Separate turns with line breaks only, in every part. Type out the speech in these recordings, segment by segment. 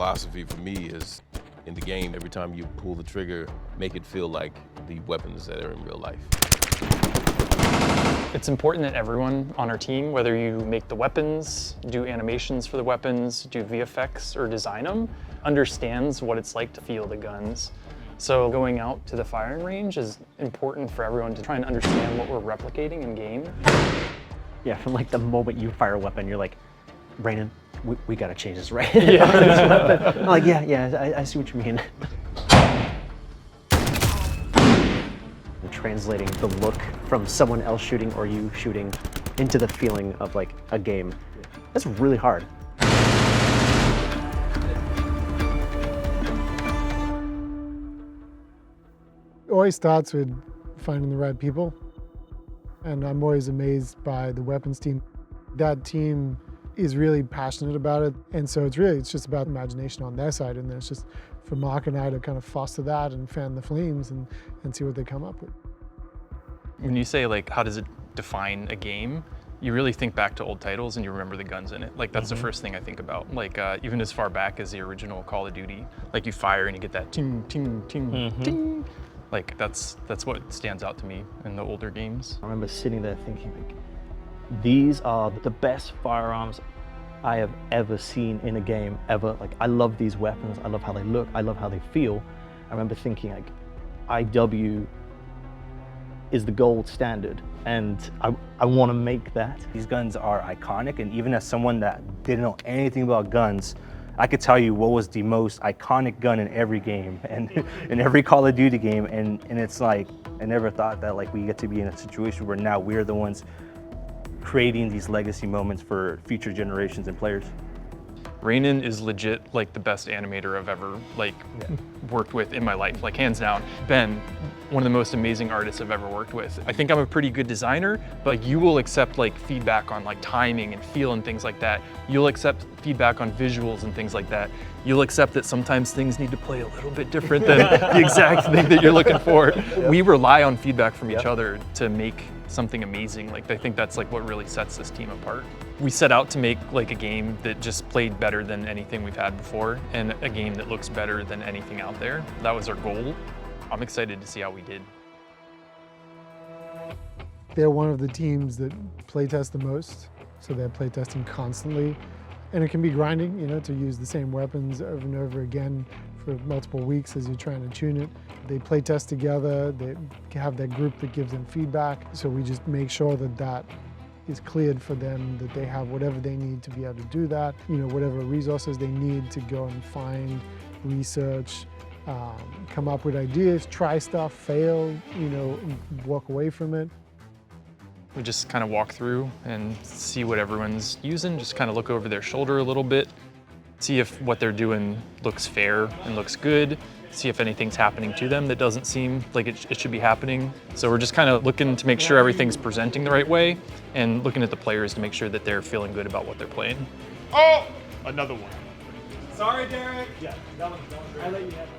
philosophy for me is, in the game, every time you pull the trigger, make it feel like the weapons that are in real life.
It's important that everyone on our team, whether you make the weapons, do animations for the weapons, do VFX, or design them, understands what it's like to feel the guns. So going out to the firing range is important for everyone to try and understand what we're replicating in game.
Yeah, from like the moment you fire a weapon, you're like, Brandon, we gotta change this, right?
Yeah.
I'm like, yeah, I see what you mean. Translating the look from someone else shooting or you shooting into the feeling of like a game, that's really hard.
It always starts with finding the right people. And I'm always amazed by the weapons team. That team is really passionate about it. And so it's just about imagination on their side. And then it's just for Mark and I to kind of foster that and fan the flames and see what they come up with.
When you say like, how does it define a game? You really think back to old titles and you remember the guns in it. Like that's the first thing I think about. Like even as far back as the original Call of Duty, like you fire and you get that ting, ting, ting, ting. Like that's what stands out to me in the older games.
I remember sitting there thinking like, these are the best firearms I have ever seen in a game ever. Like I love these weapons, I love how they look, I love how they feel. I remember thinking like, IW is the gold standard, and I want to make that.
These guns are iconic, and even as someone that didn't know anything about guns, I could tell you what was the most iconic gun in every game and in every Call of Duty game, and it's like, I never thought that like we get to be in a situation where now we're the ones creating these legacy moments for future generations and players.
Rainin is legit like the best animator I've ever worked with in my life, like hands down. Ben, one of the most amazing artists I've ever worked with. I think I'm a pretty good designer, but like, you will accept like feedback on like timing and feel and things like that. You'll accept feedback on visuals and things like that. You'll accept that sometimes things need to play a little bit different than the exact thing that you're looking for. We rely on feedback from each other to make something amazing. Like I think that's like what really sets this team apart. We set out to make like a game that just played better than anything we've had before and a game that looks better than anything out there. That was our goal. I'm excited to see how we did.
They're one of the teams that playtest the most, so they're playtesting constantly. And it can be grinding, you know, to use the same weapons over and over again for multiple weeks as you're trying to tune it. They playtest together, they have that group that gives them feedback, so we just make sure that that is cleared for them, that they have whatever they need to be able to do that, you know, whatever resources they need to go and find, research, come up with ideas, try stuff, fail, you know, walk away from it.
We just kind of walk through and see what everyone's using, just kind of look over their shoulder a little bit, see if what they're doing looks fair and looks good, see if anything's happening to them that doesn't seem like it should be happening. So we're just kind of looking to make sure everything's presenting the right way and looking at the players to make sure that they're feeling good about what they're playing.
Oh, another one. Sorry, Derek. Yeah, that one's great. I let you have it.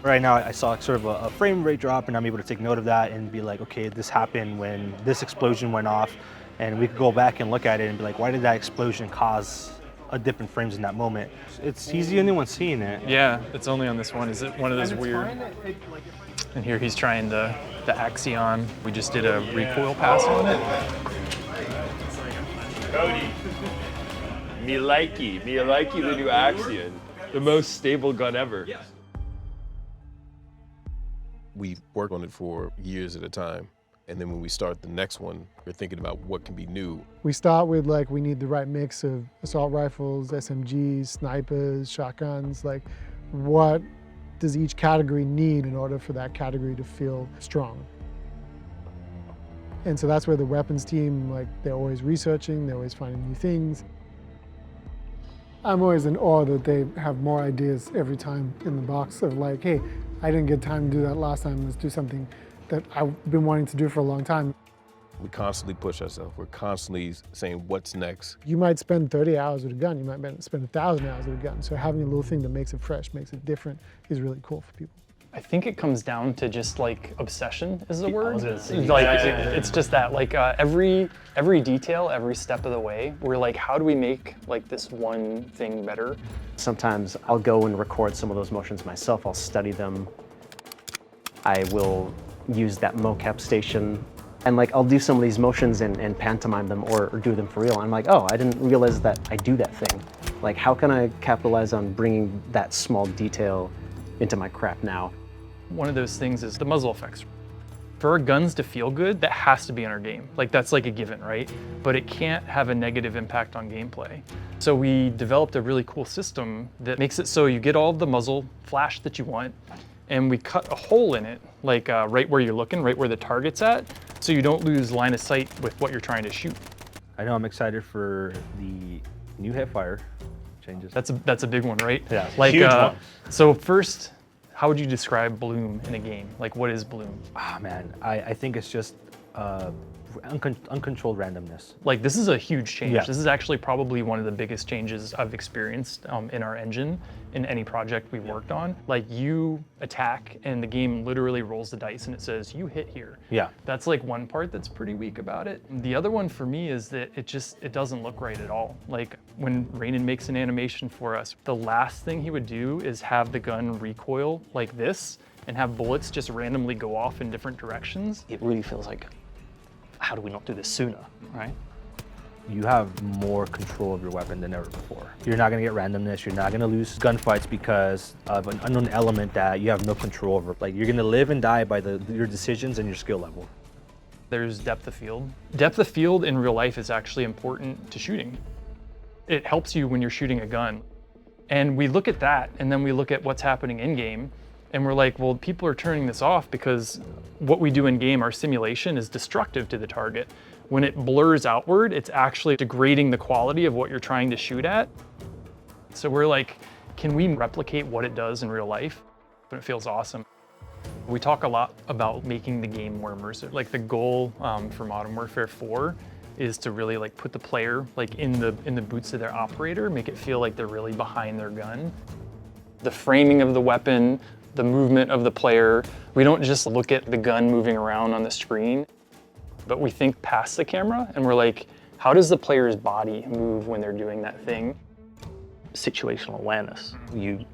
Right now, I saw sort of a frame rate drop, and I'm able to take note of that and be like, okay, this happened when this explosion went off, and we could go back and look at it and be like, why did that explosion cause a dip in frames in that moment? He's the only one seeing it.
Yeah, it's only on this one. Is it one of those weird? And here he's trying the Axion. We just did a recoil pass on it.
Cody. Me likey the new Axion. The most stable gun ever.
We work on it for years at a time. And then when we start the next one, we're thinking about what can be new.
We start with like, we need the right mix of assault rifles, SMGs, snipers, shotguns, like what does each category need in order for that category to feel strong? And so that's where the weapons team, like they're always researching, they're always finding new things. I'm always in awe that they have more ideas every time in the box of like, hey, I didn't get time to do that last time, let's do something that I've been wanting to do for a long time.
We constantly push ourselves. We're constantly saying, what's next?
You might spend 30 hours with a gun, you might spend 1,000 hours with a gun. So having a little thing that makes it fresh, makes it different is really cool for people.
I think it comes down to just like obsession is the word.
was gonna say,
Like
yeah.
it's just that like every detail, every step of the way, we're like, how do we make like this one thing better?
Sometimes I'll go and record some of those motions myself. I'll study them. I will use that mocap station, and like I'll do some of these motions and pantomime them or do them for real. I'm like, oh, I didn't realize that I do that thing. Like, how can I capitalize on bringing that small detail into my craft now?
One of those things is the muzzle effects. For our guns to feel good, that has to be in our game. Like that's like a given, right? But it can't have a negative impact on gameplay. So we developed a really cool system that makes it so you get all of the muzzle flash that you want, and we cut a hole in it, like right where you're looking, right where the target's at, so you don't lose line of sight with what you're trying to shoot.
I know I'm excited for the new hipfire changes.
That's a big one, right?
Yeah,
Like,
huge one.
So first, how would you describe bloom in a game? Like, what is bloom?
Ah, man, I think it's just uncontrolled randomness.
Like, this is a huge change.
Yeah.
This is actually probably one of the biggest changes I've experienced in our engine in any project we've worked on. Like, you attack and the game literally rolls the dice and it says, you hit here.
Yeah.
That's like one part that's pretty weak about it. The other one for me is that it doesn't look right at all. Like, when Rainin makes an animation for us, the last thing he would do is have the gun recoil like this and have bullets just randomly go off in different directions.
It really feels like, how do we not do this sooner, right?
You have more control of your weapon than ever before. You're not gonna get randomness, you're not gonna lose gunfights because of an unknown element that you have no control over. Like, you're gonna live and die by your decisions and your skill level.
There's depth of field. Depth of field in real life is actually important to shooting. It helps you when you're shooting a gun. And we look at that, and then we look at what's happening in game, and we're like, well, people are turning this off because what we do in game, our simulation, is destructive to the target. When it blurs outward, it's actually degrading the quality of what you're trying to shoot at. So we're like, can we replicate what it does in real life? But it feels awesome. We talk a lot about making the game more immersive. Like, the goal for Modern Warfare 4 is to really like put the player like in the boots of their operator, make it feel like they're really behind their gun. The framing of the weapon, the movement of the player. We don't just look at the gun moving around on the screen, but we think past the camera and we're like, how does the player's body move when they're doing that thing?
Situational awareness. You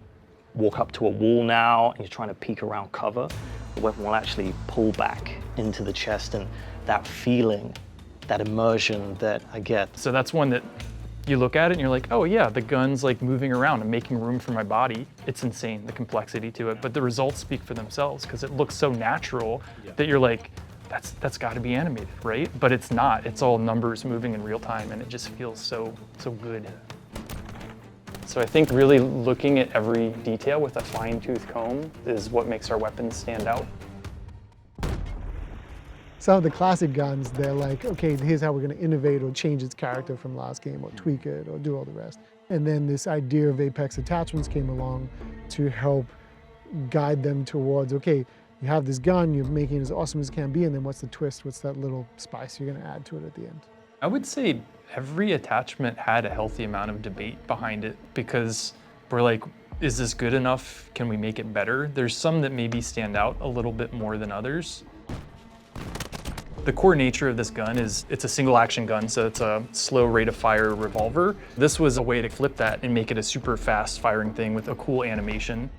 walk up to a wall now and you're trying to peek around cover. The weapon will actually pull back into the chest, and that feeling, that immersion that I get.
So that's one that you look at it and you're like, oh yeah, the gun's like moving around and making room for my body. It's insane, the complexity to it, but the results speak for themselves because it looks so natural that you're like, that's got to be animated, right? But it's not. It's all numbers moving in real time, and it just feels so good. So I think really looking at every detail with a fine-tooth comb is what makes our weapons stand out.
Some of the classic guns, they're like, okay, here's how we're going to innovate or change its character from last game or tweak it or do all the rest. And then this idea of Apex attachments came along to help guide them towards, okay, you have this gun, you're making it as awesome as it can be, and then what's the twist? What's that little spice you're going to add to it at the end?
I would say every attachment had a healthy amount of debate behind it because we're like, is this good enough? Can we make it better? There's some that maybe stand out a little bit more than others. The core nature of this gun is it's a single action gun, so it's a slow rate of fire revolver. This was a way to flip that and make it a super fast firing thing with a cool animation.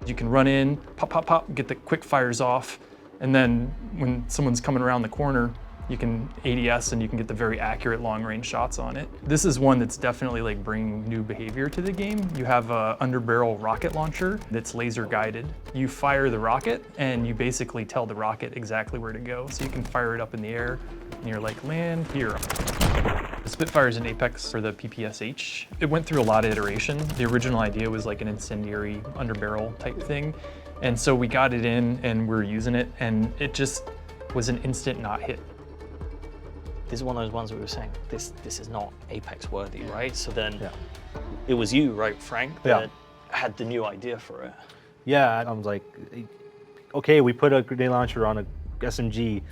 You can run in, pop, pop, pop, get the quick fires off, and then when someone's coming around the corner, you can ADS and you can get the very accurate long range shots on it. This is one that's definitely like bringing new behavior to the game. You have a underbarrel rocket launcher that's laser guided. You fire the rocket and you basically tell the rocket exactly where to go. So you can fire it up in the air and you're like, land here. The Spitfire's in Apex for the PPSH. It went through a lot of iteration. The original idea was like an incendiary underbarrel type thing. And so we got it in and we're using it, and it just was an instant not hit.
This is one of those ones we were saying, this is not Apex worthy, right? So then it was you, right, Frank, that had the new idea for it.
Yeah, I was like, okay, we put a grenade launcher on a SMG.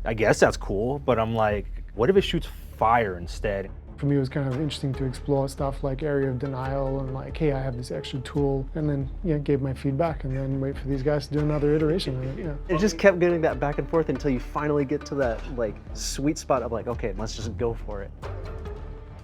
I guess that's cool, but I'm like, what if it shoots fire instead?
For me, it was kind of interesting to explore stuff like area of denial and like, hey, I have this extra tool, and then gave my feedback and then wait for these guys to do another iteration of it.
It just kept getting that back and forth until you finally get to that like sweet spot of like, okay, let's just go for it.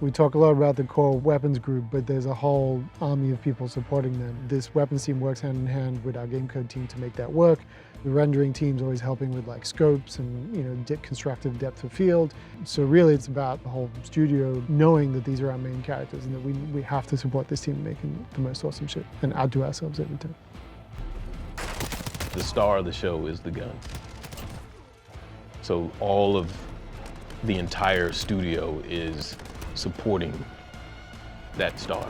We talk a lot about the core weapons group, but there's a whole army of people supporting them. This weapons team works hand in hand with our game code team to make that work. The rendering team's always helping with like scopes and constructive depth of field. So really it's about the whole studio knowing that these are our main characters and that we have to support this team making the most awesome shit and add to ourselves every time.
The star of the show is the gun. So all of the entire studio is supporting that star.